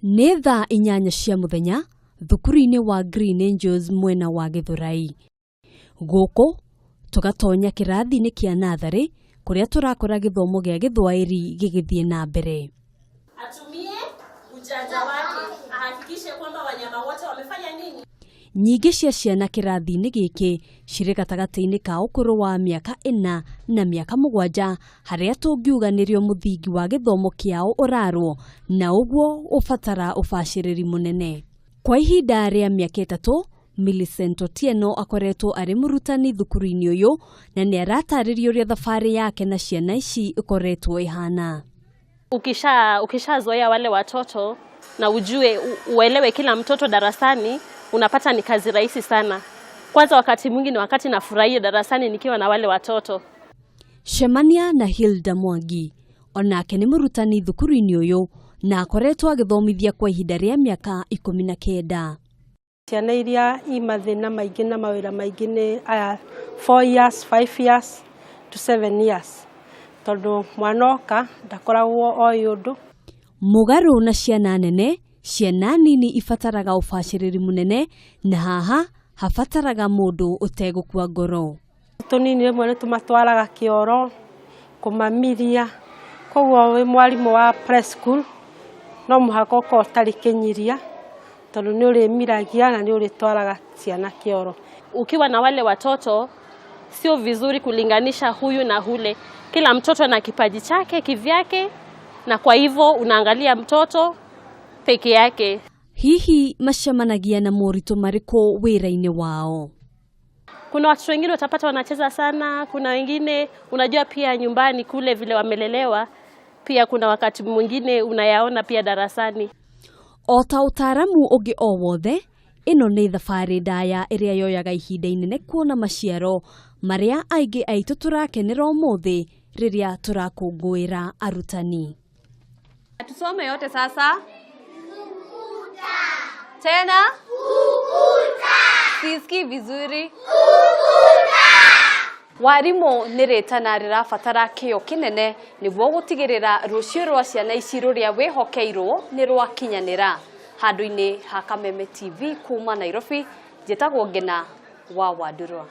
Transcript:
Nĩ thaa 8 cia muthenya thukuru-inĩ wa Green Angels mwena wa Githurai. Guku tugatonya kirathi-inĩ kia natharĩ kuria turakora githomo gia Githwaĩri gigithie na mbere. Atumie ujanja wake ahakikishe kwamba wanyama wote wamefanya nini. Nyingĩ cia ciana kirathi-inĩ gĩkĩ cirĩ gatagatĩ-inĩ ka ũkũrũ wa mĩaka 4 na mĩaka 7 harĩa tũngiuga nĩrĩo mũthingi wa gĩthomo kĩao ũrarwo na ũguo ũbatara ũbacĩrĩri mũnene. Kwa ihinda rĩa mĩaka 3 Millicent Otieno akoretwo arĩ murutani thukuru-inĩ ũyũ na nĩ aratarĩria ũrĩa thabarĩ yake na ciana ici ikoretwo ihana. Ukishazoea wale watoto na ujue uelewe kila mtoto darasani, unapata ni kazi rahisi sana. Kwanza wakati mwingine wakati nafurahia darasani nikiwa na wale watoto. Shemania na Hilda Mwangi onake nĩ murutani thukuru-inĩ ũyũ na akoretwo agĩthomithia kwa ihinda rĩa mĩaka 19. Ciana iria imathĩna maingĩ na mawĩra maingĩ nĩ 4 years, 5 years to 7 years. Tondũ mwana oka ndakoragwo oĩ ũndũ. Mũgarũ na ciana nene, ciana nini ibataraga ũbacĩrĩri mũnene na haha habataraga mũndũ ũtegũkua ngoro. Tũnini rĩmwe nĩ tũmatwaraga kĩoro kũmamiria. Koguo wĩ mwarimũ wa preschool no mũhaka ũkorwo ũtarĩ kĩnyiria tondũ nĩ ũrĩmiragia na nĩ ũrĩtwaraga ciana kĩoro. Ukiwa na wale watoto sio vizuri kulinganisha huyu na hule. Kila mtoto na kipaji chake kivyake na kwa hivyo unaangalia mtoto peke yake. Hihi macemanagia na moritũ marĩkũ wĩra-inĩ wao? Kuna watoto wengine utapata wanacheza sana, kuna wengine unajua pia nyumbani kule vile wamelelewa, pia kuna wakati mwingine unayaona pia darasani. O ta ũtaramu ũngĩ o wothe, ĩno nĩ thabarĩ ndaya ĩrĩa yoyaga ihinda inene kuona maciaro marĩa aingĩ aitũ tũrakenera ũmũthĩ rĩrĩa turakũngũĩra arutani. Tusome yote sasa. Kukuta. Tena? Kukuta. Sisikii vizuri. Kukuta. Warimũ nĩ rĩtana rĩrabatara kĩyo kĩnene nĩguo gũtigĩrĩra rũciũ rwa ciana ici rũrĩa wĩhokeirwo nĩ rwakinyanĩra. Handũ-inĩ ha Kameme TV kuuma Nairobi, njĩtagwo Ngina wa Wandurwa.